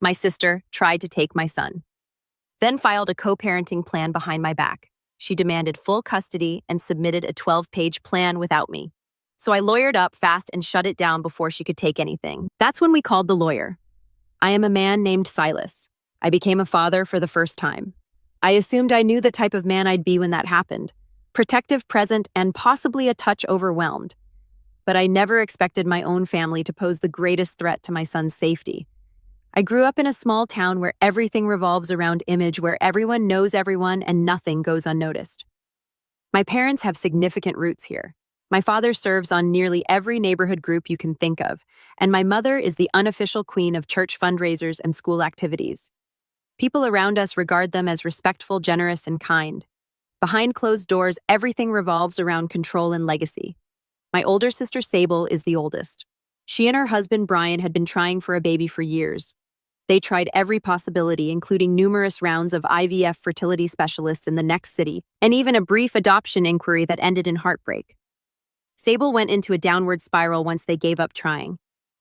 my sister, tried to take my son. Then filed a co-parenting plan behind my back. She demanded full custody and submitted a 12-page plan without me. So I lawyered up fast and shut it down before she could take anything. That's when we called the lawyer. I am a man named Silas. I became a father for the first time. I assumed I knew the type of man I'd be when that happened. Protective, present, and possibly a touch overwhelmed. But I never expected my own family to pose the greatest threat to my son's safety. I grew up in a small town where everything revolves around image, where everyone knows everyone and nothing goes unnoticed. My parents have significant roots here. My father serves on nearly every neighborhood group you can think of, and my mother is the unofficial queen of church fundraisers and school activities. People around us regard them as respectful, generous, and kind. Behind closed doors, everything revolves around control and legacy. My older sister Sable is the oldest. She and her husband Brian had been trying for a baby for years. They tried every possibility, including numerous rounds of IVF fertility specialists in the next city, and even a brief adoption inquiry that ended in heartbreak. Sable went into a downward spiral once they gave up trying.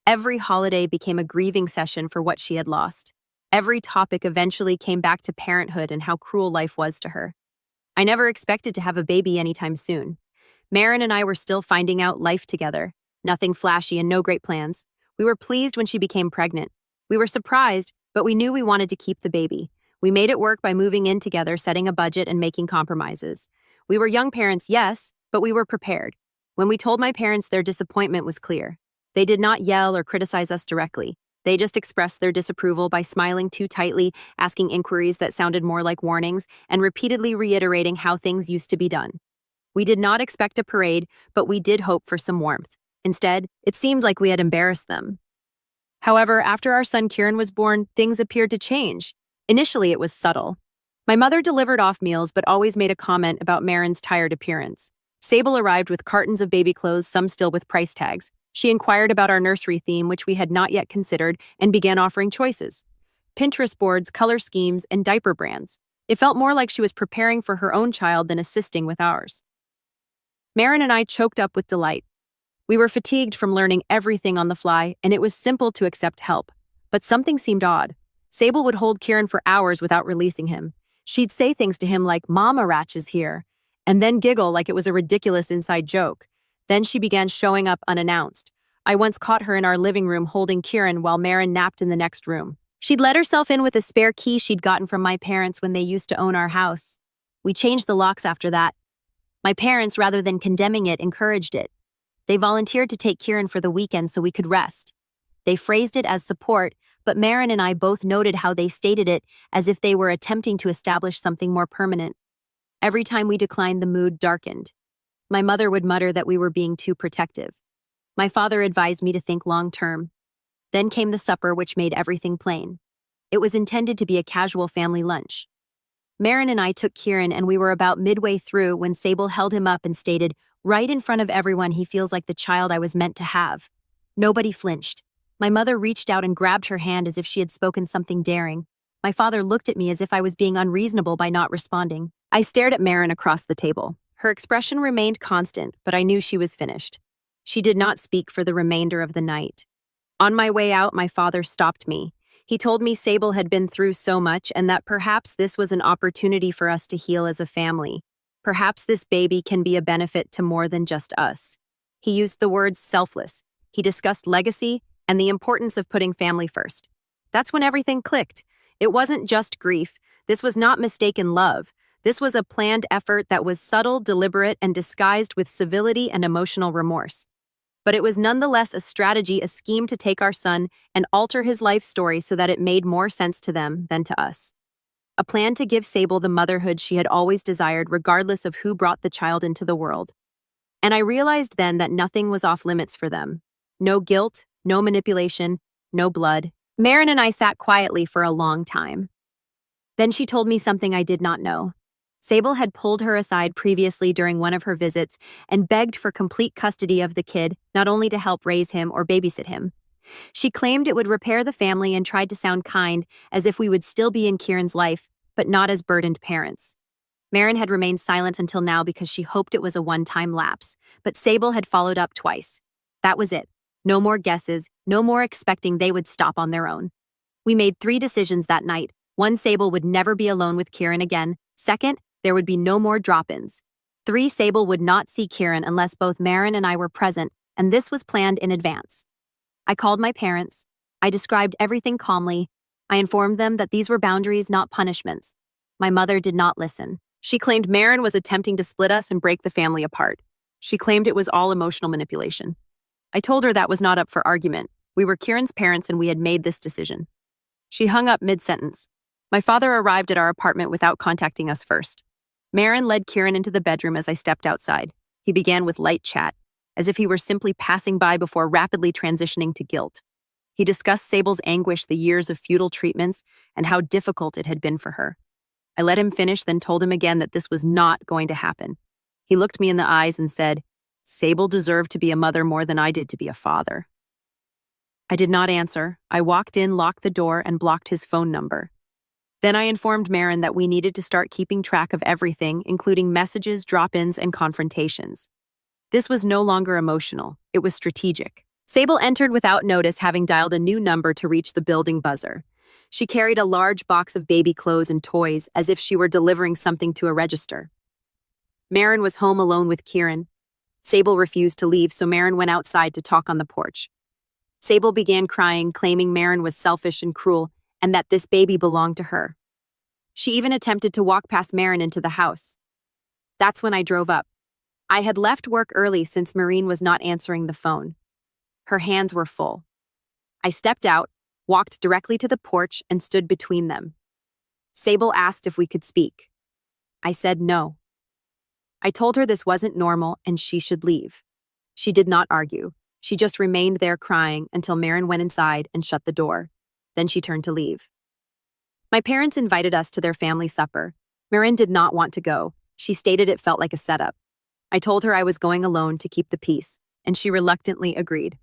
Every holiday became a grieving session for what she had lost. Every topic eventually came back to parenthood and how cruel life was to her. I never expected to have a baby anytime soon. Marin and I were still finding out life together. Nothing flashy and no great plans. We were pleased when she became pregnant. We were surprised, but we knew we wanted to keep the baby. We made it work by moving in together, setting a budget, and making compromises. We were young parents, yes, but we were prepared. When we told my parents, their disappointment was clear. They did not yell or criticize us directly. They just expressed their disapproval by smiling too tightly, asking inquiries that sounded more like warnings, and repeatedly reiterating how things used to be done. We did not expect a parade, but we did hope for some warmth. Instead, it seemed like we had embarrassed them. However, after our son Kieran was born, things appeared to change. Initially, it was subtle. My mother delivered off meals but always made a comment about Marin's tired appearance. Sable arrived with cartons of baby clothes, some still with price tags. She inquired about our nursery theme, which we had not yet considered, and began offering choices. Pinterest boards, color schemes, and diaper brands. It felt more like she was preparing for her own child than assisting with ours. Marin and I choked up with delight. We were fatigued from learning everything on the fly, and it was simple to accept help. But something seemed odd. Sable would hold Kieran for hours without releasing him. She'd say things to him like, "Mama Ratch is here," and then giggle like it was a ridiculous inside joke. Then she began showing up unannounced. I once caught her in our living room holding Kieran while Marin napped in the next room. She'd let herself in with a spare key she'd gotten from my parents when they used to own our house. We changed the locks after that. My parents, rather than condemning it, encouraged it. They volunteered to take Kieran for the weekend so we could rest. They phrased it as support, but Marin and I both noted how they stated it as if they were attempting to establish something more permanent. Every time we declined, the mood darkened. My mother would mutter that we were being too protective. My father advised me to think long-term. Then came the supper, which made everything plain. It was intended to be a casual family lunch. Marin and I took Kieran, and we were about midway through when Sable held him up and stated, right in front of everyone, he feels like the child I was meant to have. Nobody flinched. My mother reached out and grabbed her hand as if she had spoken something daring. My father looked at me as if I was being unreasonable by not responding. I stared at Marin across the table. Her expression remained constant, but I knew she was finished. She did not speak for the remainder of the night. On my way out, my father stopped me. He told me Sable had been through so much and that perhaps this was an opportunity for us to heal as a family. Perhaps this baby can be a benefit to more than just us. He used the words selfless. He discussed legacy and the importance of putting family first. That's when everything clicked. It wasn't just grief. This was not mistaken love. This was a planned effort that was subtle, deliberate, and disguised with civility and emotional remorse. But it was nonetheless a strategy, a scheme to take our son and alter his life story so that it made more sense to them than to us. A plan to give Sable the motherhood she had always desired, regardless of who brought the child into the world. And I realized then that nothing was off limits for them. No guilt, no manipulation, no blood. Marin and I sat quietly for a long time. Then she told me something I did not know. Sable had pulled her aside previously during one of her visits and begged for complete custody of the kid, not only to help raise him or babysit him. She claimed it would repair the family and tried to sound kind, as if we would still be in Kieran's life, but not as burdened parents. Marin had remained silent until now because she hoped it was a one-time lapse, but Sable had followed up twice. That was it. No more guesses, no more expecting they would stop on their own. We made 3 decisions that night. One, Sable would never be alone with Kieran again. Second, there would be no more drop-ins. 3, Sable would not see Kieran unless both Maren and I were present, and this was planned in advance. I called my parents. I described everything calmly. I informed them that these were boundaries, not punishments. My mother did not listen. She claimed Maren was attempting to split us and break the family apart. She claimed it was all emotional manipulation. I told her that was not up for argument. We were Kieran's parents and we had made this decision. She hung up mid-sentence. My father arrived at our apartment without contacting us first. Maren led Kieran into the bedroom as I stepped outside. He began with light chat, as if he were simply passing by before rapidly transitioning to guilt. He discussed Sable's anguish, the years of futile treatments, and how difficult it had been for her. I let him finish, then told him again that this was not going to happen. He looked me in the eyes and said, "Sable deserved to be a mother more than I did to be a father." I did not answer. I walked in, locked the door, and blocked his phone number. Then I informed Maren that we needed to start keeping track of everything, including messages, drop-ins, and confrontations. This was no longer emotional. It was strategic. Sable entered without notice, having dialed a new number to reach the building buzzer. She carried a large box of baby clothes and toys, as if she were delivering something to a register. Maren was home alone with Kieran. Sable refused to leave, so Maren went outside to talk on the porch. Sable began crying, claiming Maren was selfish and cruel, and that this baby belonged to her. She even attempted to walk past Maren into the house. That's when I drove up. I had left work early since Maureen was not answering the phone. Her hands were full. I stepped out, walked directly to the porch, and stood between them. Sable asked if we could speak. I said no. I told her this wasn't normal and she should leave. She did not argue. She just remained there crying until Maren went inside and shut the door. Then she turned to leave. My parents invited us to their family supper. Maren did not want to go. She stated it felt like a setup. I told her I was going alone to keep the peace, and she reluctantly agreed.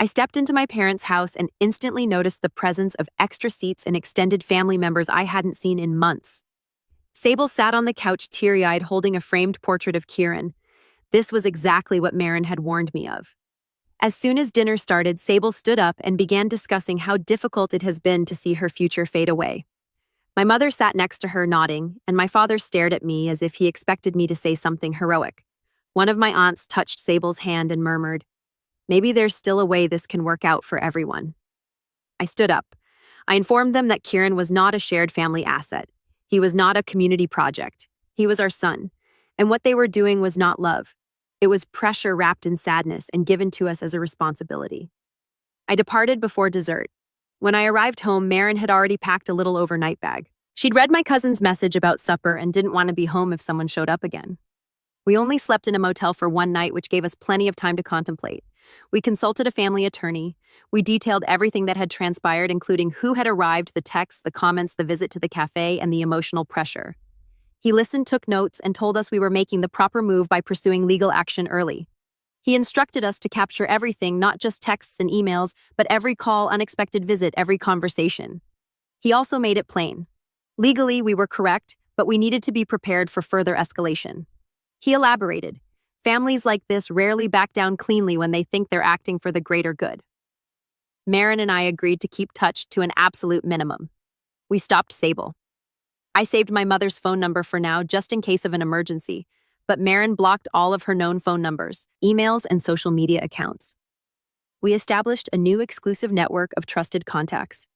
I stepped into my parents' house and instantly noticed the presence of extra seats and extended family members I hadn't seen in months. Sable sat on the couch teary-eyed, holding a framed portrait of Kieran. This was exactly what Maren had warned me of. As soon as dinner started, Sable stood up and began discussing how difficult it has been to see her future fade away. My mother sat next to her nodding, and my father stared at me as if he expected me to say something heroic. One of my aunts touched Sable's hand and murmured, "Maybe there's still a way this can work out for everyone." I stood up. I informed them that Kieran was not a shared family asset. He was not a community project. He was our son. And what they were doing was not love. It was pressure wrapped in sadness and given to us as a responsibility. I departed before dessert. When I arrived home, Maren had already packed a little overnight bag. She'd read my cousin's message about supper and didn't want to be home if someone showed up again. We only slept in a motel for one night, which gave us plenty of time to contemplate. We consulted a family attorney. We detailed everything that had transpired, including who had arrived, the texts, the comments, the visit to the cafe, and the emotional pressure. He listened, took notes, and told us we were making the proper move by pursuing legal action early. He instructed us to capture everything, not just texts and emails, but every call, unexpected visit, every conversation. He also made it plain. Legally, we were correct, but we needed to be prepared for further escalation. He elaborated. Families like this rarely back down cleanly when they think they're acting for the greater good. Maren and I agreed to keep touch to an absolute minimum. We stopped Sable. I saved my mother's phone number for now, just in case of an emergency, but Maren blocked all of her known phone numbers, emails, and social media accounts. We established a new exclusive network of trusted contacts.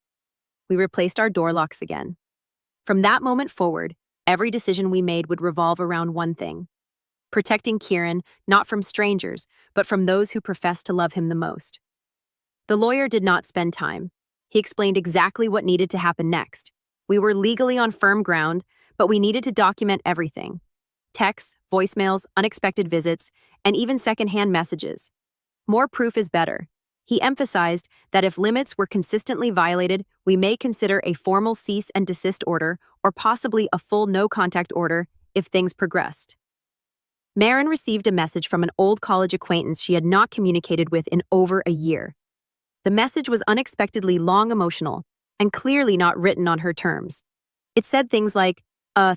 We replaced our door locks again. From that moment forward, every decision we made would revolve around one thing: protecting Kieran, not from strangers, but from those who profess to love him the most. The lawyer did not spend time. He explained exactly what needed to happen next. We were legally on firm ground, but we needed to document everything: texts, voicemails, unexpected visits, and even secondhand messages. More proof is better. He emphasized that if limits were consistently violated, we may consider a formal cease and desist order or possibly a full no-contact order if things progressed. Maren received a message from an old college acquaintance she had not communicated with in over a year. The message was unexpectedly long, emotional, and clearly not written on her terms. It said things like,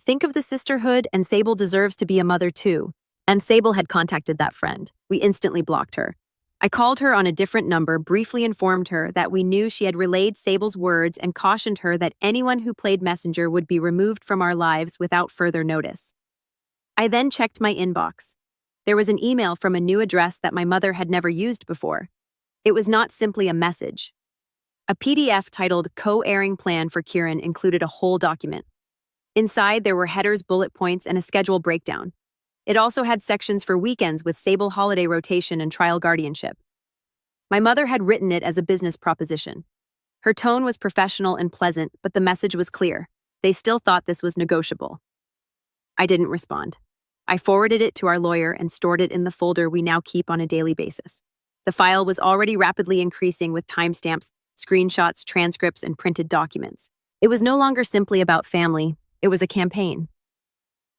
think of the sisterhood, and Sable deserves to be a mother too. And Sable had contacted that friend. We instantly blocked her. I called her on a different number, briefly informed her that we knew she had relayed Sable's words, and cautioned her that anyone who played messenger would be removed from our lives without further notice. I then checked my inbox. There was an email from a new address that my mother had never used before. It was not simply a message. A PDF titled Co-Airing Plan for Kieran included a whole document. Inside, there were headers, bullet points, and a schedule breakdown. It also had sections for weekends with Sable holiday rotation and trial guardianship. My mother had written it as a business proposition. Her tone was professional and pleasant, but the message was clear. They still thought this was negotiable. I didn't respond. I forwarded it to our lawyer and stored it in the folder we now keep on a daily basis. The file was already rapidly increasing with timestamps, screenshots, transcripts, and printed documents. It was no longer simply about family. It was a campaign.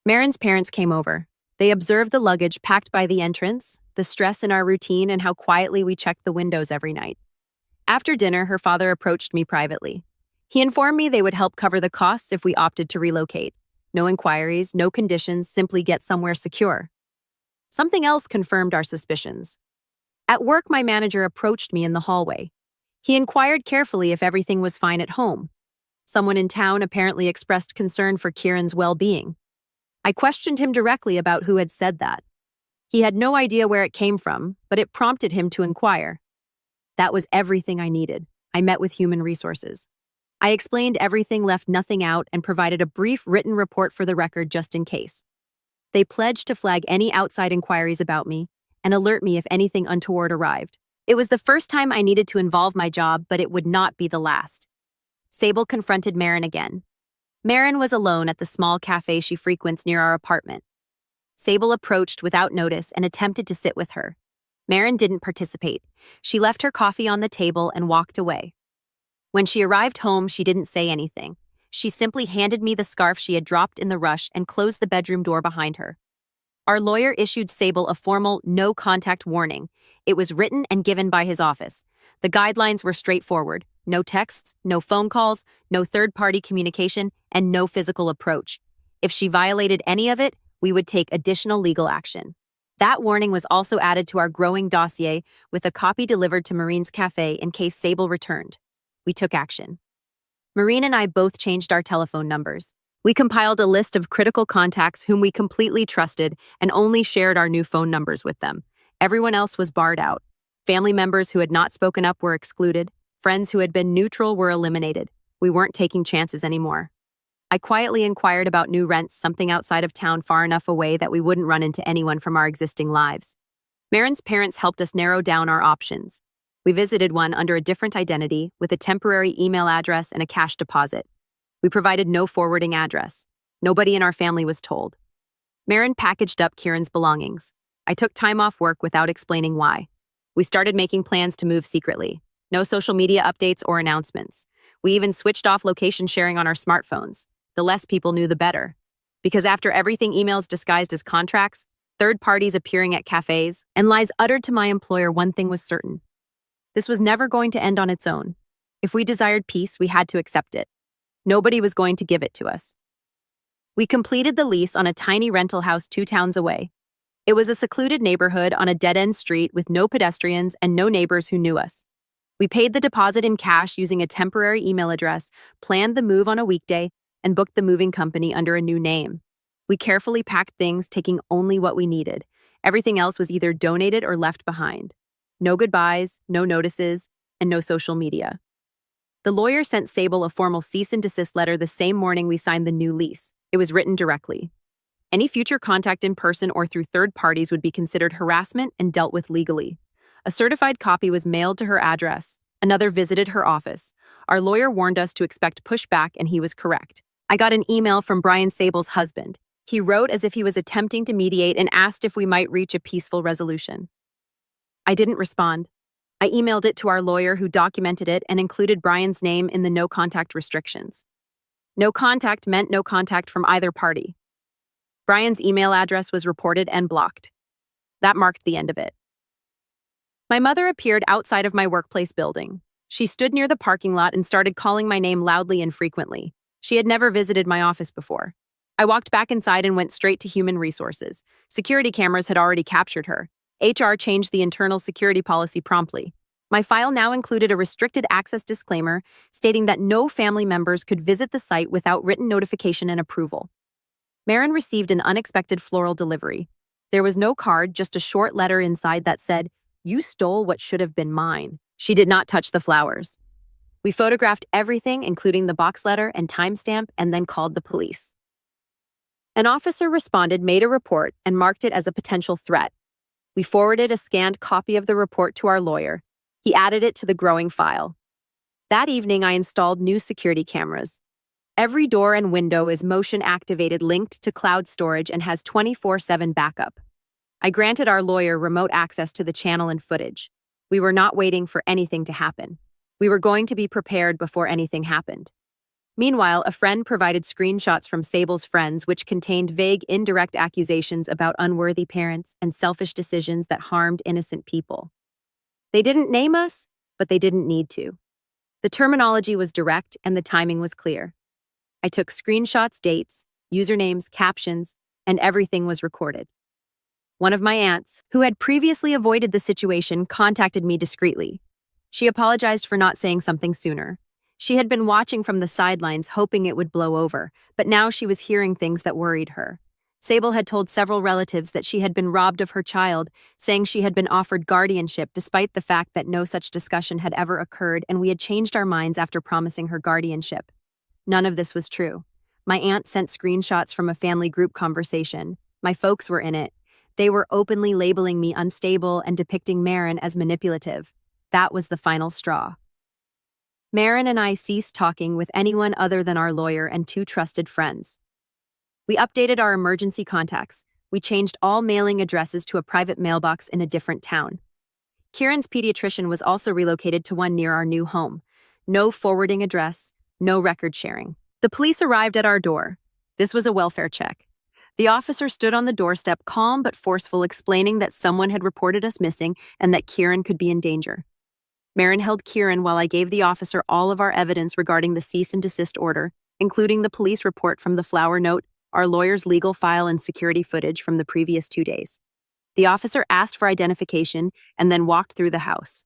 Marin's parents came over. They observed the luggage packed by the entrance, the stress in our routine, and how quietly we checked the windows every night. After dinner, her father approached me privately. He informed me they would help cover the costs if we opted to relocate. No inquiries, no conditions, simply get somewhere secure. Something else confirmed our suspicions. At work, my manager approached me in the hallway. He inquired carefully if everything was fine at home. Someone in town apparently expressed concern for Kieran's well-being. I questioned him directly about who had said that. He had no idea where it came from, but it prompted him to inquire. That was everything I needed. I met with human resources. I explained everything, left nothing out, and provided a brief written report for the record just in case. They pledged to flag any outside inquiries about me and alert me if anything untoward arrived. It was the first time I needed to involve my job, but it would not be the last. Sable confronted Marin again. Marin was alone at the small cafe she frequents near our apartment. Sable approached without notice and attempted to sit with her. Marin didn't participate. She left her coffee on the table and walked away. When she arrived home, she didn't say anything. She simply handed me the scarf she had dropped in the rush and closed the bedroom door behind her. Our lawyer issued Sable a formal no-contact warning. It was written and given by his office. The guidelines were straightforward. No texts, no phone calls, no third-party communication, and no physical approach. If she violated any of it, we would take additional legal action. That warning was also added to our growing dossier, with a copy delivered to Marine's cafe in case Sable returned. We took action. Marine and I both changed our telephone numbers. We compiled a list of critical contacts whom we completely trusted and only shared our new phone numbers with them. Everyone else was barred out. Family members who had not spoken up were excluded. Friends who had been neutral were eliminated. We weren't taking chances anymore. I quietly inquired about new rents, something outside of town far enough away that we wouldn't run into anyone from our existing lives. Marin's parents helped us narrow down our options. We visited one under a different identity with a temporary email address and a cash deposit. We provided no forwarding address. Nobody in our family was told. Marin packaged up Kieran's belongings. I took time off work without explaining why. We started making plans to move secretly. No social media updates or announcements. We even switched off location sharing on our smartphones. The less people knew, the better. Because after everything, emails disguised as contracts, third parties appearing at cafes, and lies uttered to my employer, one thing was certain. This was never going to end on its own. If we desired peace, we had to accept it. Nobody was going to give it to us. We completed the lease on a tiny rental house 2 towns away. It was a secluded neighborhood on a dead-end street with no pedestrians and no neighbors who knew us. We paid the deposit in cash using a temporary email address, planned the move on a weekday, and booked the moving company under a new name. We carefully packed things, taking only what we needed. Everything else was either donated or left behind. No goodbyes, no notices, and no social media. The lawyer sent Sable a formal cease and desist letter the same morning we signed the new lease. It was written directly. Any future contact in person or through third parties would be considered harassment and dealt with legally. A certified copy was mailed to her address. Another visited her office. Our lawyer warned us to expect pushback, and he was correct. I got an email from Brian Sable's husband. He wrote as if he was attempting to mediate and asked if we might reach a peaceful resolution. I didn't respond. I emailed it to our lawyer, who documented it and included Brian's name in the no contact restrictions. No contact meant no contact from either party. Brian's email address was reported and blocked. That marked the end of it. My mother appeared outside of my workplace building. She stood near the parking lot and started calling my name loudly and frequently. She had never visited my office before. I walked back inside and went straight to human resources. Security cameras had already captured her. HR changed the internal security policy promptly. My file now included a restricted access disclaimer stating that no family members could visit the site without written notification and approval. Marin received an unexpected floral delivery. There was no card, just a short letter inside that said, "You stole what should have been mine." She did not touch the flowers. We photographed everything, including the box letter and timestamp, and then called the police. An officer responded, made a report, and marked it as a potential threat. We forwarded a scanned copy of the report to our lawyer. He added it to the growing file. That evening, I installed new security cameras. Every door and window is motion-activated, linked to cloud storage, and has 24/7 backup. I granted our lawyer remote access to the channel and footage. We were not waiting for anything to happen. We were going to be prepared before anything happened. Meanwhile, a friend provided screenshots from Sable's friends which contained vague, indirect accusations about unworthy parents and selfish decisions that harmed innocent people. They didn't name us, but they didn't need to. The terminology was direct and the timing was clear. I took screenshots, dates, usernames, captions, and everything was recorded. One of my aunts, who had previously avoided the situation, contacted me discreetly. She apologized for not saying something sooner. She had been watching from the sidelines, hoping it would blow over, but now she was hearing things that worried her. Sable had told several relatives that she had been robbed of her child, saying she had been offered guardianship despite the fact that no such discussion had ever occurred, and we had changed our minds after promising her guardianship. None of this was true. My aunt sent screenshots from a family group conversation. My folks were in it. They were openly labeling me unstable and depicting Marin as manipulative. That was the final straw. Marin and I ceased talking with anyone other than our lawyer and two trusted friends. We updated our emergency contacts. We changed all mailing addresses to a private mailbox in a different town. Kieran's pediatrician was also relocated to one near our new home. No forwarding address, no record sharing. The police arrived at our door. This was a welfare check. The officer stood on the doorstep, calm but forceful, explaining that someone had reported us missing and that Kieran could be in danger. Marin held Kieran while I gave the officer all of our evidence regarding the cease and desist order, including the police report from the flower note, our lawyer's legal file, and security footage from the previous 2 days. The officer asked for identification and then walked through the house.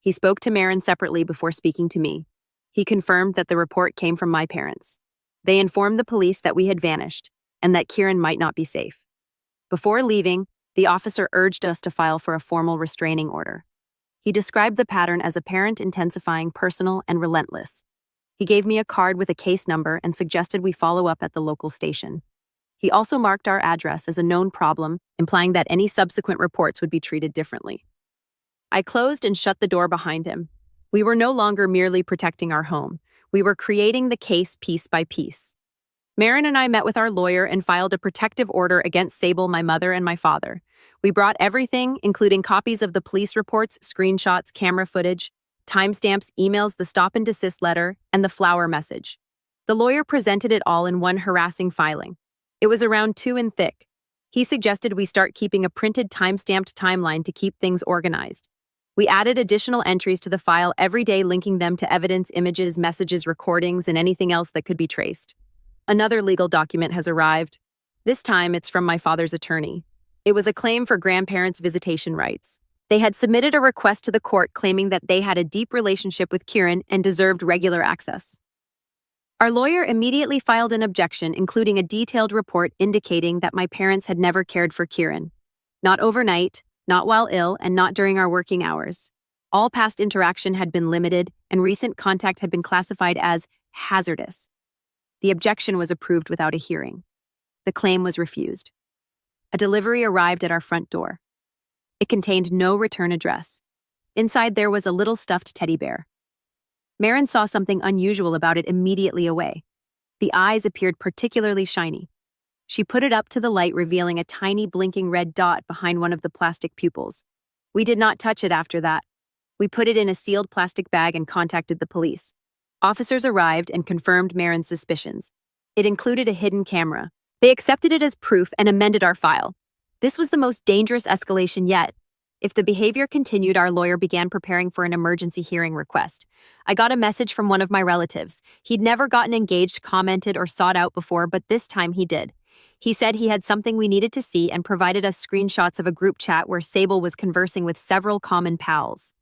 He spoke to Marin separately before speaking to me. He confirmed that the report came from my parents. They informed the police that we had vanished and that Kieran might not be safe. Before leaving, the officer urged us to file for a formal restraining order. He described the pattern as apparent, intensifying, personal, and relentless. He gave me a card with a case number and suggested we follow up at the local station. He also marked our address as a known problem, implying that any subsequent reports would be treated differently. I closed and shut the door behind him. We were no longer merely protecting our home. We were creating the case piece by piece. Marin and I met with our lawyer and filed a protective order against Sable, my mother, and my father. We brought everything, including copies of the police reports, screenshots, camera footage, timestamps, emails, the stop and desist letter, and the flower message. The lawyer presented it all in one harassing filing. It was around 2 in thick. He suggested we start keeping a printed time-stamped timeline to keep things organized. We added additional entries to the file every day, linking them to evidence, images, messages, recordings, and anything else that could be traced. Another legal document has arrived. This time, it's from my father's attorney. It was a claim for grandparents' visitation rights. They had submitted a request to the court claiming that they had a deep relationship with Kieran and deserved regular access. Our lawyer immediately filed an objection, including a detailed report indicating that my parents had never cared for Kieran. Not overnight, not while ill, and not during our working hours. All past interaction had been limited, and recent contact had been classified as hazardous. The objection was approved without a hearing. The claim was refused. A delivery arrived at our front door. It contained no return address. Inside there was a little stuffed teddy bear. Marin saw something unusual about it immediately away. The eyes appeared particularly shiny. She put it up to the light, revealing a tiny blinking red dot behind one of the plastic pupils. We did not touch it after that. We put it in a sealed plastic bag and contacted the police. Officers arrived and confirmed Marin's suspicions. It included a hidden camera. They accepted it as proof and amended our file. This was the most dangerous escalation yet. If the behavior continued, our lawyer began preparing for an emergency hearing request. I got a message from one of my relatives. He'd never gotten engaged, commented, or sought out before, but this time he did. He said he had something we needed to see and provided us screenshots of a group chat where Sable was conversing with several common pals.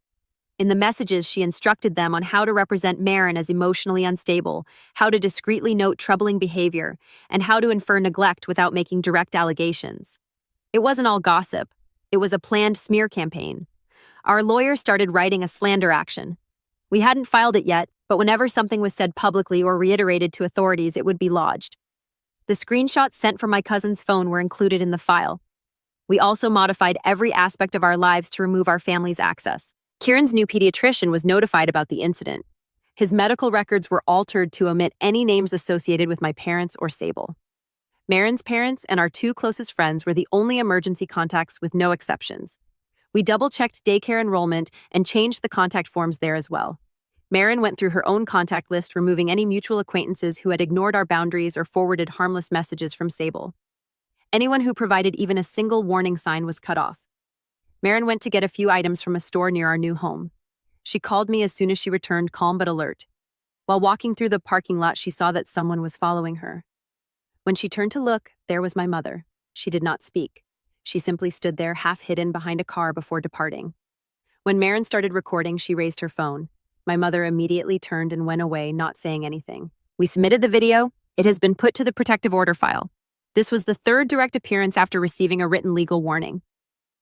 In the messages, she instructed them on how to represent Maren as emotionally unstable, how to discreetly note troubling behavior, and how to infer neglect without making direct allegations. It wasn't all gossip. It was a planned smear campaign. Our lawyer started writing a slander action. We hadn't filed it yet, but whenever something was said publicly or reiterated to authorities, it would be lodged. The screenshots sent from my cousin's phone were included in the file. We also modified every aspect of our lives to remove our family's access. Kieran's new pediatrician was notified about the incident. His medical records were altered to omit any names associated with my parents or Sable. Maren's parents and our two closest friends were the only emergency contacts with no exceptions. We double-checked daycare enrollment and changed the contact forms there as well. Maren went through her own contact list, removing any mutual acquaintances who had ignored our boundaries or forwarded harmless messages from Sable. Anyone who provided even a single warning sign was cut off. Maren went to get a few items from a store near our new home. She called me as soon as she returned, calm but alert. While walking through the parking lot, she saw that someone was following her. When she turned to look, there was my mother. She did not speak. She simply stood there, half hidden behind a car before departing. When Maren started recording, she raised her phone. My mother immediately turned and went away, not saying anything. We submitted the video. It has been put to the protective order file. This was the third direct appearance after receiving a written legal warning.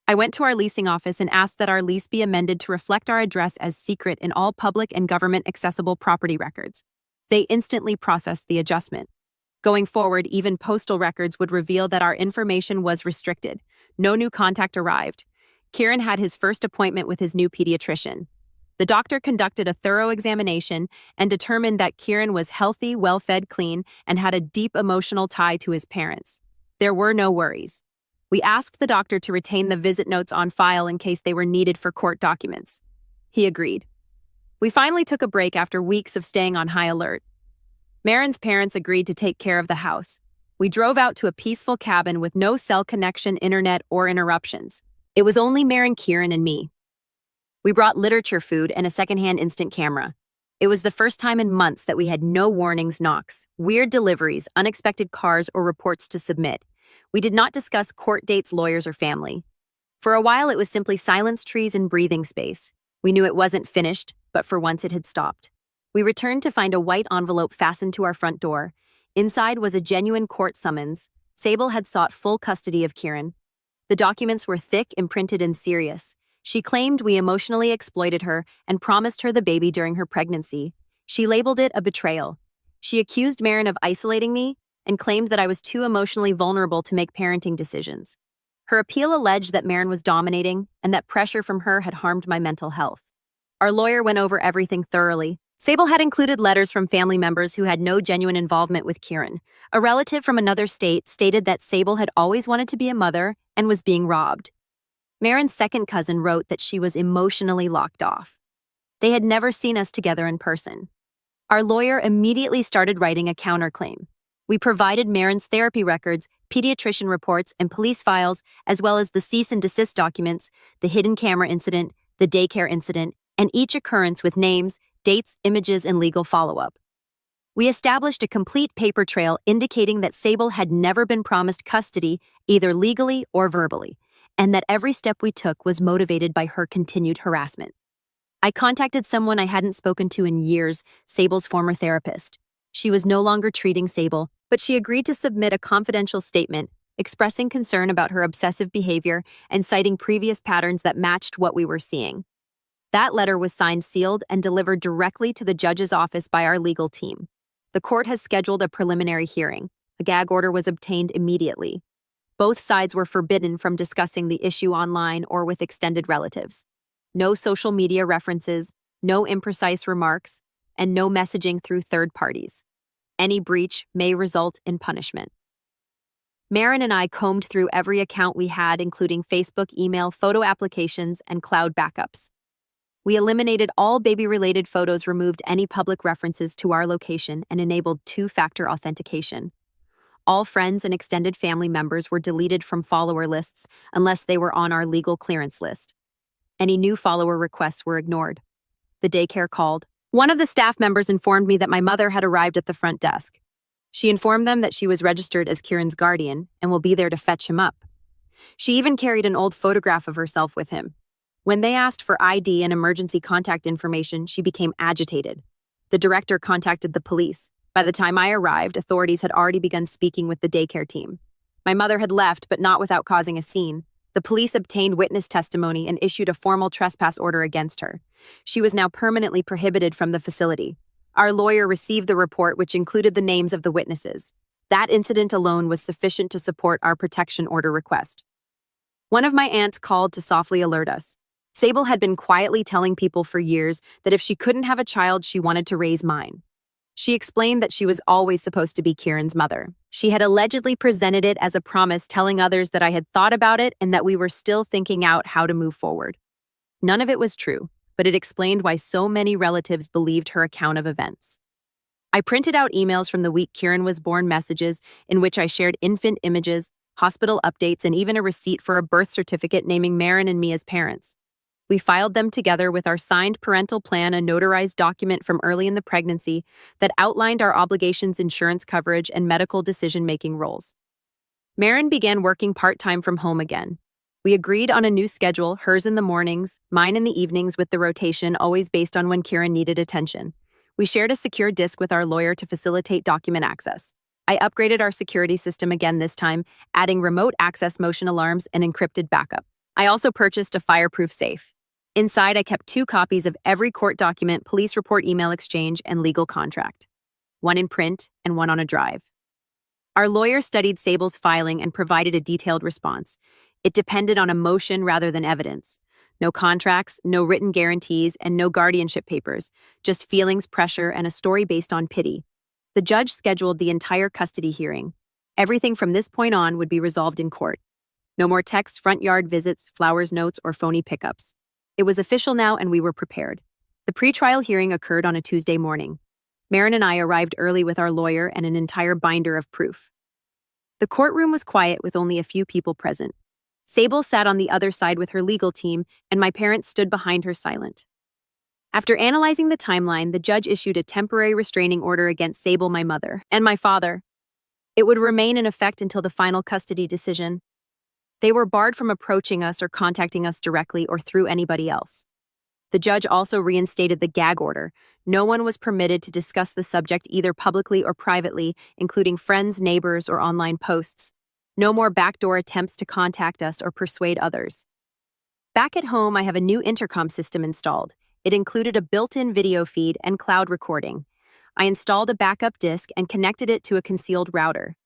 I went to our leasing office and asked that our lease be amended to reflect our address as secret in all public and government-accessible property records. They instantly processed the adjustment. Going forward, even postal records would reveal that our information was restricted. No new contact arrived. Kieran had his first appointment with his new pediatrician. The doctor conducted a thorough examination and determined that Kieran was healthy, well-fed, clean, and had a deep emotional tie to his parents. There were no worries. We asked the doctor to retain the visit notes on file in case they were needed for court documents. He agreed. We finally took a break after weeks of staying on high alert. Maren's parents agreed to take care of the house. We drove out to a peaceful cabin with no cell connection, internet, or interruptions. It was only Maren, Kieran, and me. We brought literature, food, and a secondhand instant camera. It was the first time in months that we had no warnings, knocks, weird deliveries, unexpected cars, or reports to submit. We did not discuss court dates, lawyers, or family. For a while, it was simply silence, trees, and breathing space. We knew it wasn't finished, but for once it had stopped. We returned to find a white envelope fastened to our front door. Inside was a genuine court summons. Sable had sought full custody of Kieran. The documents were thick, imprinted, and serious. She claimed we emotionally exploited her and promised her the baby during her pregnancy. She labeled it a betrayal. She accused Maren of isolating me and claimed that I was too emotionally vulnerable to make parenting decisions. Her appeal alleged that Maren was dominating and that pressure from her had harmed my mental health. Our lawyer went over everything thoroughly. Sable had included letters from family members who had no genuine involvement with Kieran. A relative from another state stated that Sable had always wanted to be a mother and was being robbed. Maren's second cousin wrote that she was emotionally locked off. They had never seen us together in person. Our lawyer immediately started writing a counterclaim. We provided Maren's therapy records, pediatrician reports, and police files, as well as the cease and desist documents, the hidden camera incident, the daycare incident, and each occurrence with names, dates, images, and legal follow-up. We established a complete paper trail indicating that Sable had never been promised custody, either legally or verbally, and that every step we took was motivated by her continued harassment. I contacted someone I hadn't spoken to in years, Sable's former therapist. She was no longer treating Sable, but she agreed to submit a confidential statement expressing concern about her obsessive behavior and citing previous patterns that matched what we were seeing. That letter was signed, sealed, and delivered directly to the judge's office by our legal team. The court has scheduled a preliminary hearing. A gag order was obtained immediately. Both sides were forbidden from discussing the issue online or with extended relatives. No social media references, no imprecise remarks, and no messaging through third parties. Any breach may result in punishment. Maren and I combed through every account we had, including Facebook, email, photo applications, and cloud backups. We eliminated all baby-related photos, removed any public references to our location, and enabled two-factor authentication. All friends and extended family members were deleted from follower lists unless they were on our legal clearance list. Any new follower requests were ignored. The daycare called. One of the staff members informed me that my mother had arrived at the front desk. She informed them that she was registered as Kieran's guardian and will be there to fetch him up. She even carried an old photograph of herself with him. When they asked for ID and emergency contact information, she became agitated. The director contacted the police. By the time I arrived, authorities had already begun speaking with the daycare team. My mother had left, but not without causing a scene. The police obtained witness testimony and issued a formal trespass order against her. She was now permanently prohibited from the facility. Our lawyer received the report, which included the names of the witnesses. That incident alone was sufficient to support our protection order request. One of my aunts called to softly alert us. Sable had been quietly telling people for years that if she couldn't have a child, she wanted to raise mine. She explained that she was always supposed to be Kieran's mother. She had allegedly presented it as a promise, telling others that I had thought about it and that we were still thinking out how to move forward. None of it was true, but it explained why so many relatives believed her account of events. I printed out emails from the week Kieran was born, messages in which I shared infant images, hospital updates, and even a receipt for a birth certificate naming Maren and me as parents. We filed them together with our signed parental plan, a notarized document from early in the pregnancy that outlined our obligations, insurance coverage, and medical decision-making roles. Maren began working part-time from home again. We agreed on a new schedule, hers in the mornings, mine in the evenings, with the rotation always based on when Kieran needed attention. We shared a secure disk with our lawyer to facilitate document access. I upgraded our security system again this time, adding remote access motion alarms and encrypted backup. I also purchased a fireproof safe. Inside, I kept 2 copies of every court document, police report, email exchange, and legal contract. One in print and one on a drive. Our lawyer studied Sable's filing and provided a detailed response. It depended on emotion rather than evidence. No contracts, no written guarantees, and no guardianship papers, just feelings, pressure, and a story based on pity. The judge scheduled the entire custody hearing. Everything from this point on would be resolved in court. No more texts, front yard visits, flowers notes, or phony pickups. It was official now, and we were prepared. The pretrial hearing occurred on a Tuesday morning. Maren and I arrived early with our lawyer and an entire binder of proof. The courtroom was quiet with only a few people present. Sable sat on the other side with her legal team, and my parents stood behind her silent. After analyzing the timeline, the judge issued a temporary restraining order against Sable, my mother, and my father. It would remain in effect until the final custody decision. They were barred from approaching us or contacting us directly or through anybody else. The judge also reinstated the gag order. No one was permitted to discuss the subject either publicly or privately, including friends, neighbors, or online posts. No more backdoor attempts to contact us or persuade others. Back at home, I have a new intercom system installed. It included a built-in video feed and cloud recording. I installed a backup disk and connected it to a concealed router.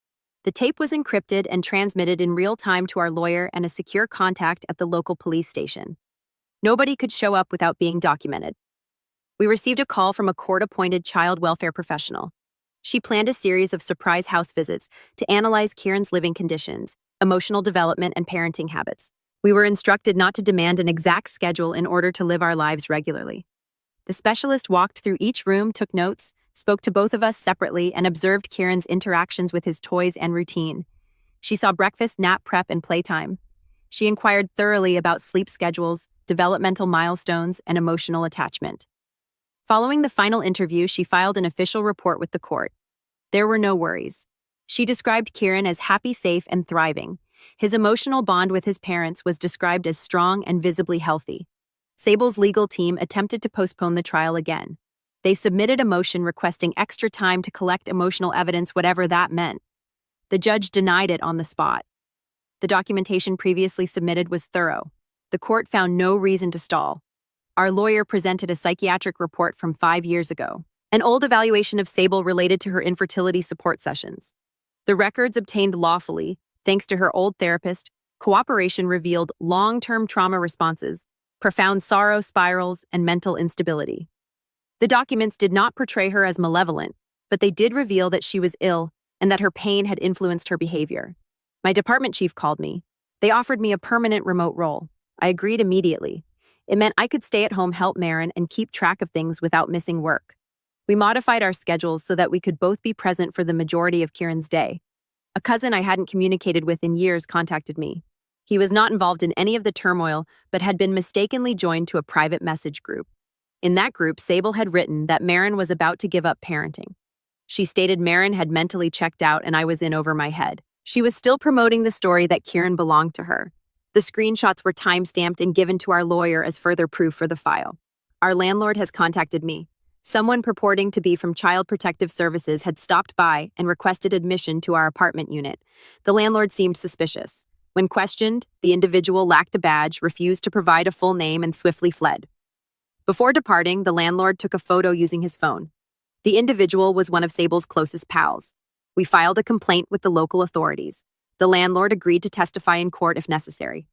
The tape was encrypted and transmitted in real time to our lawyer and a secure contact at the local police station. Nobody could show up without being documented. We received a call from a court-appointed child welfare professional. She planned a series of surprise house visits to analyze Kieran's living conditions, emotional development, and parenting habits. We were instructed not to demand an exact schedule in order to live our lives regularly. The specialist walked through each room, took notes, spoke to both of us separately, and observed Kieran's interactions with his toys and routine. She saw breakfast, nap prep, and playtime. She inquired thoroughly about sleep schedules, developmental milestones, and emotional attachment. Following the final interview, she filed an official report with the court. There were no worries. She described Kieran as happy, safe, and thriving. His emotional bond with his parents was described as strong and visibly healthy. Sable's legal team attempted to postpone the trial again. They submitted a motion requesting extra time to collect emotional evidence, whatever that meant. The judge denied it on the spot. The documentation previously submitted was thorough. The court found no reason to stall. Our lawyer presented a psychiatric report from 5 years ago, an old evaluation of Sable related to her infertility support sessions. The records obtained lawfully, thanks to her old therapist, cooperation revealed long-term trauma responses, profound sorrow spirals, and mental instability. The documents did not portray her as malevolent, but they did reveal that she was ill and that her pain had influenced her behavior. My department chief called me. They offered me a permanent remote role. I agreed immediately. It meant I could stay at home, help Maren, and keep track of things without missing work. We modified our schedules so that we could both be present for the majority of Kieran's day. A cousin I hadn't communicated with in years contacted me. He was not involved in any of the turmoil, but had been mistakenly joined to a private message group. In that group, Sable had written that Maren was about to give up parenting. She stated Marin had mentally checked out and I was in over my head. She was still promoting the story that Kieran belonged to her. The screenshots were time-stamped and given to our lawyer as further proof for the file. Our landlord has contacted me. Someone purporting to be from Child Protective Services had stopped by and requested admission to our apartment unit. The landlord seemed suspicious. When questioned, the individual lacked a badge, refused to provide a full name, and swiftly fled. Before departing, the landlord took a photo using his phone. The individual was one of Sable's closest pals. We filed a complaint with the local authorities. The landlord agreed to testify in court if necessary.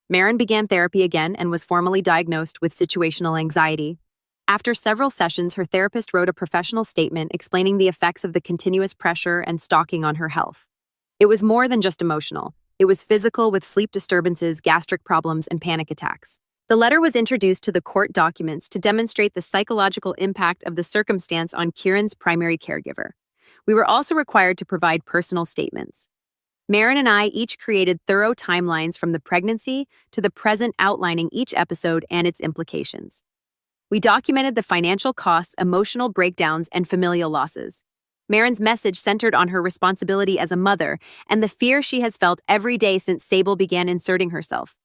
Marin began therapy again and was formally diagnosed with situational anxiety. After several sessions, her therapist wrote a professional statement explaining the effects of the continuous pressure and stalking on her health. It was more than just emotional. It was physical, with sleep disturbances, gastric problems, and panic attacks. The letter was introduced to the court documents to demonstrate the psychological impact of the circumstance on Kieran's primary caregiver. We were also required to provide personal statements. Marin and I each created thorough timelines from the pregnancy to the present, outlining each episode and its implications. We documented the financial costs, emotional breakdowns, and familial losses. Marin's message centered on her responsibility as a mother and the fear she has felt every day since Sable began inserting herself.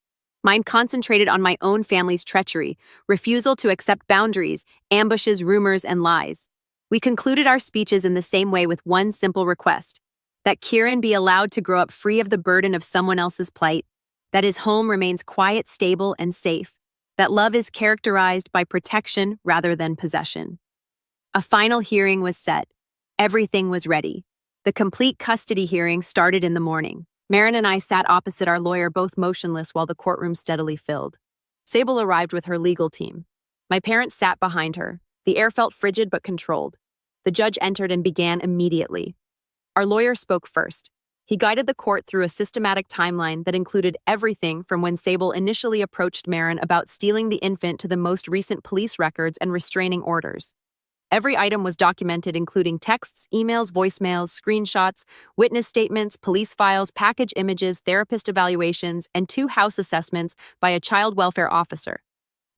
Mine concentrated on my own family's treachery, refusal to accept boundaries, ambushes, rumors, and lies. We concluded our speeches in the same way with one simple request: that Kieran be allowed to grow up free of the burden of someone else's plight, that his home remains quiet, stable, and safe, that love is characterized by protection rather than possession. A final hearing was set. Everything was ready. The complete custody hearing started in the morning. Marin and I sat opposite our lawyer, both motionless, while the courtroom steadily filled. Sable arrived with her legal team. My parents sat behind her. The air felt frigid but controlled. The judge entered and began immediately. Our lawyer spoke first. He guided the court through a systematic timeline that included everything from when Sable initially approached Marin about stealing the infant to the most recent police records and restraining orders. Every item was documented, including texts, emails, voicemails, screenshots, witness statements, police files, package images, therapist evaluations, and 2 house assessments by a child welfare officer.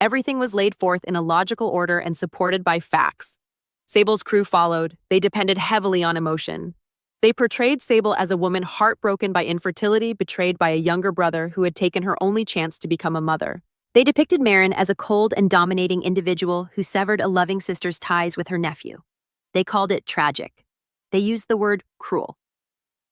Everything was laid forth in a logical order and supported by facts. Sable's crew followed. They depended heavily on emotion. They portrayed Sable as a woman heartbroken by infertility, betrayed by a younger brother who had taken her only chance to become a mother. They depicted Marin as a cold and dominating individual who severed a loving sister's ties with her nephew. They called it tragic. They used the word cruel.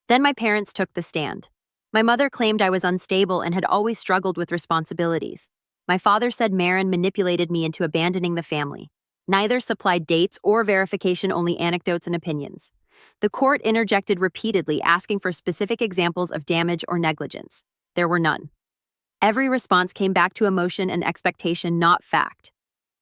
Then my parents took the stand. My mother claimed I was unstable and had always struggled with responsibilities. My father said Marin manipulated me into abandoning the family. Neither supplied dates or verification, only anecdotes and opinions. The court interjected repeatedly, asking for specific examples of damage or negligence. There were none. Every response came back to emotion and expectation, not fact.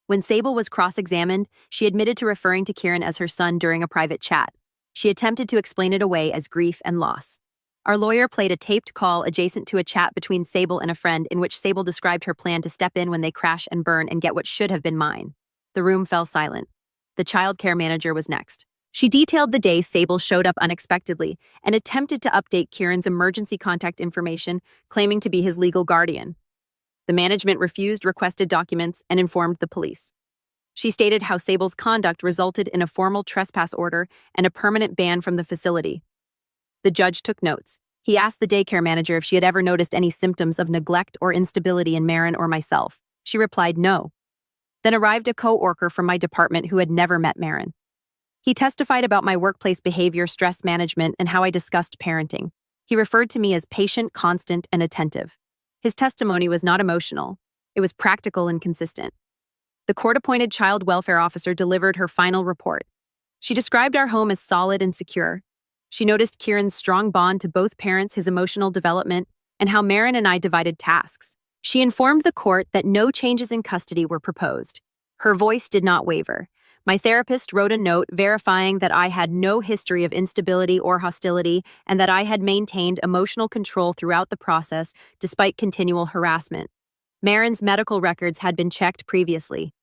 When Sable was cross-examined, she admitted to referring to Kieran as her son during a private chat. She attempted to explain it away as grief and loss. Our lawyer played a taped call adjacent to a chat between Sable and a friend in which Sable described her plan to step in when they crash and burn and get what should have been mine. The room fell silent. The child care manager was next. She detailed the day Sable showed up unexpectedly and attempted to update Kieran's emergency contact information, claiming to be his legal guardian. The management refused requested documents and informed the police. She stated how Sable's conduct resulted in a formal trespass order and a permanent ban from the facility. The judge took notes. He asked the daycare manager if she had ever noticed any symptoms of neglect or instability in Marin or myself. She replied no. Then arrived a co-worker from my department who had never met Marin. He testified about my workplace behavior, stress management, and how I discussed parenting. He referred to me as patient, constant, and attentive. His testimony was not emotional. It was practical and consistent. The court-appointed child welfare officer delivered her final report. She described our home as solid and secure. She noticed Kieran's strong bond to both parents, his emotional development, and how Marin and I divided tasks. She informed the court that no changes in custody were proposed. Her voice did not waver. My therapist wrote a note verifying that I had no history of instability or hostility and that I had maintained emotional control throughout the process despite continual harassment. Marin's medical records had been checked previously.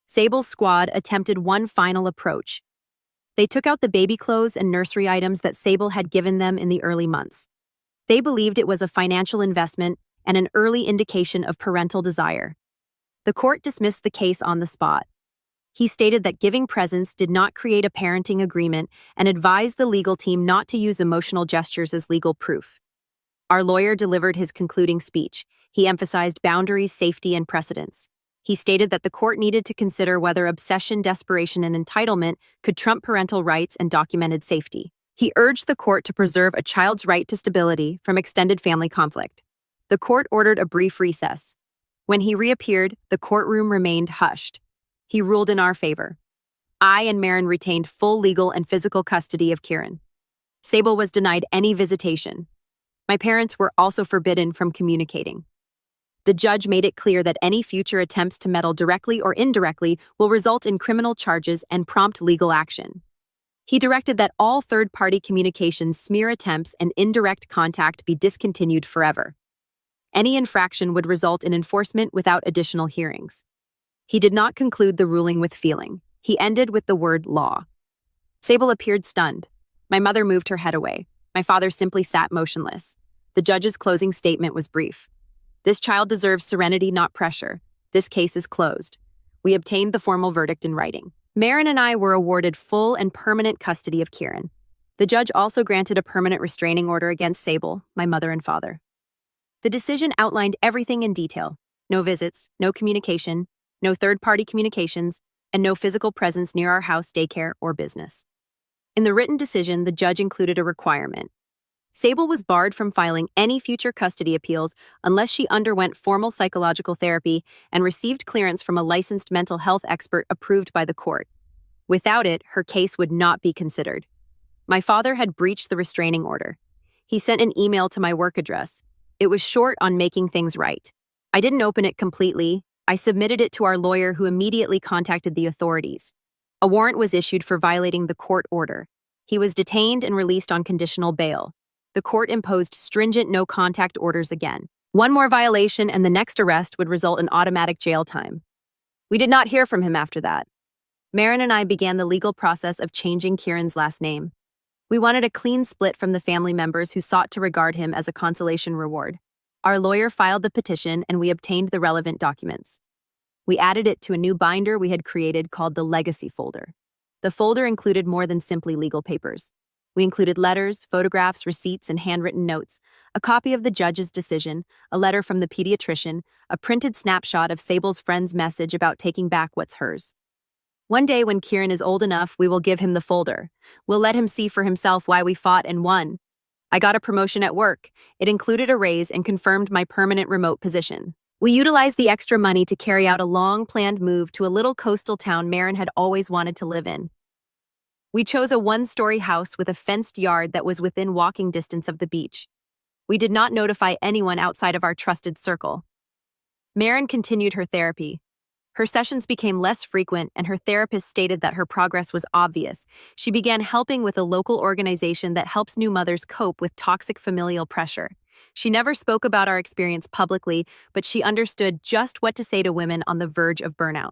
Sable's squad attempted one final approach. They took out the baby clothes and nursery items that Sable had given them in the early months. They believed it was a financial investment and an early indication of parental desire. The court dismissed the case on the spot. He stated that giving presents did not create a parenting agreement and advised the legal team not to use emotional gestures as legal proof. Our lawyer delivered his concluding speech. He emphasized boundaries, safety, and precedence. He stated that the court needed to consider whether obsession, desperation, and entitlement could trump parental rights and documented safety. He urged the court to preserve a child's right to stability from extended family conflict. The court ordered a brief recess. When he reappeared, the courtroom remained hushed. He ruled in our favor. I and Maren retained full legal and physical custody of Kieran. Sable was denied any visitation. My parents were also forbidden from communicating. The judge made it clear that any future attempts to meddle directly or indirectly will result in criminal charges and prompt legal action. He directed that all third-party communications, smear attempts, and indirect contact be discontinued forever. Any infraction would result in enforcement without additional hearings. He did not conclude the ruling with feeling. He ended with the word law. Sable appeared stunned. My mother moved her head away. My father simply sat motionless. The judge's closing statement was brief. This child deserves serenity, not pressure. This case is closed. We obtained the formal verdict in writing. Maren and I were awarded full and permanent custody of Kieran. The judge also granted a permanent restraining order against Sable, my mother and father. The decision outlined everything in detail. No visits, no communication, no third-party communications, and no physical presence near our house, daycare, or business. In the written decision, the judge included a requirement. Sable was barred from filing any future custody appeals unless she underwent formal psychological therapy and received clearance from a licensed mental health expert approved by the court. Without it, her case would not be considered. My father had breached the restraining order. He sent an email to my work address. It was short on making things right. I didn't open it completely. I submitted it to our lawyer, who immediately contacted the authorities. A warrant was issued for violating the court order. He was detained and released on conditional bail. The court imposed stringent no-contact orders again. One more violation and the next arrest would result in automatic jail time. We did not hear from him after that. Maren and I began the legal process of changing Kieran's last name. We wanted a clean split from the family members who sought to regard him as a consolation reward. Our lawyer filed the petition and we obtained the relevant documents. We added it to a new binder we had created called the Legacy folder. The folder included more than simply legal papers. We included letters, photographs, receipts, and handwritten notes, a copy of the judge's decision, a letter from the pediatrician, a printed snapshot of Sable's friend's message about taking back what's hers. One day when Kieran is old enough, we will give him the folder. We'll let him see for himself why we fought and won. I got a promotion at work. It included a raise and confirmed my permanent remote position. We utilized the extra money to carry out a long-planned move to a little coastal town Maren had always wanted to live in. We chose a one-story house with a fenced yard that was within walking distance of the beach. We did not notify anyone outside of our trusted circle. Maren continued her therapy. Her sessions became less frequent, and her therapist stated that her progress was obvious. She began helping with a local organization that helps new mothers cope with toxic familial pressure. She never spoke about our experience publicly, but she understood just what to say to women on the verge of burnout.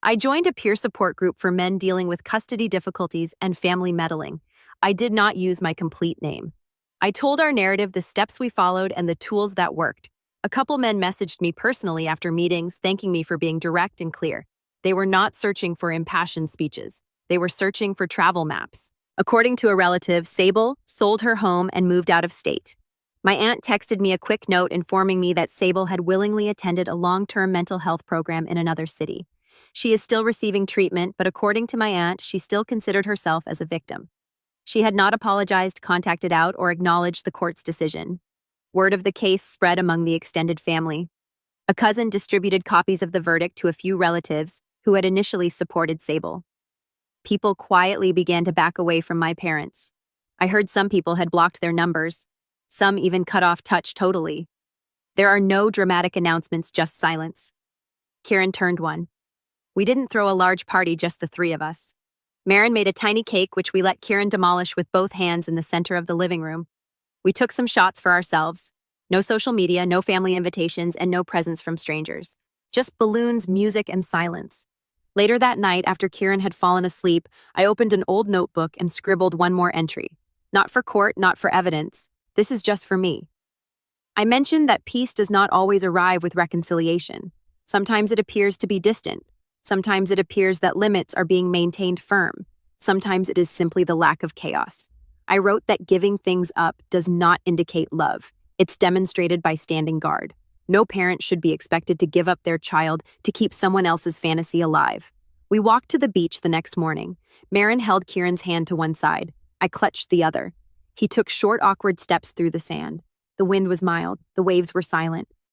I joined a peer support group for men dealing with custody difficulties and family meddling. I did not use my complete name. I told our narrative, the steps we followed, and the tools that worked. A couple men messaged me personally after meetings, thanking me for being direct and clear. They were not searching for impassioned speeches. They were searching for travel maps. According to a relative, Sable sold her home and moved out of state. My aunt texted me a quick note informing me that Sable had willingly attended a long-term mental health program in another city. She is still receiving treatment, but according to my aunt, she still considered herself as a victim. She had not apologized, contacted out, or acknowledged the court's decision. Word of the case spread among the extended family. A cousin distributed copies of the verdict to a few relatives who had initially supported Sable. People quietly began to back away from my parents. I heard some people had blocked their numbers. Some even cut off touch totally. There are no dramatic announcements, just silence. Kieran turned 1. We didn't throw a large party, just the 3 of us. Maren made a tiny cake, which we let Kieran demolish with both hands in the center of the living room. We took some shots for ourselves. No social media, no family invitations, and no presents from strangers. Just balloons, music, and silence. Later that night, after Kieran had fallen asleep, I opened an old notebook and scribbled one more entry. Not for court, not for evidence. This is just for me. I mentioned that peace does not always arrive with reconciliation. Sometimes it appears to be distant. Sometimes it appears that limits are being maintained firm. Sometimes it is simply the lack of chaos. I wrote that giving things up does not indicate love. It's demonstrated by standing guard. No parent should be expected to give up their child to keep someone else's fantasy alive. We walked to the beach the next morning. Marin held Kieran's hand to one side. I clutched the other. He took short, awkward steps through the sand. The wind was mild. The waves were silent.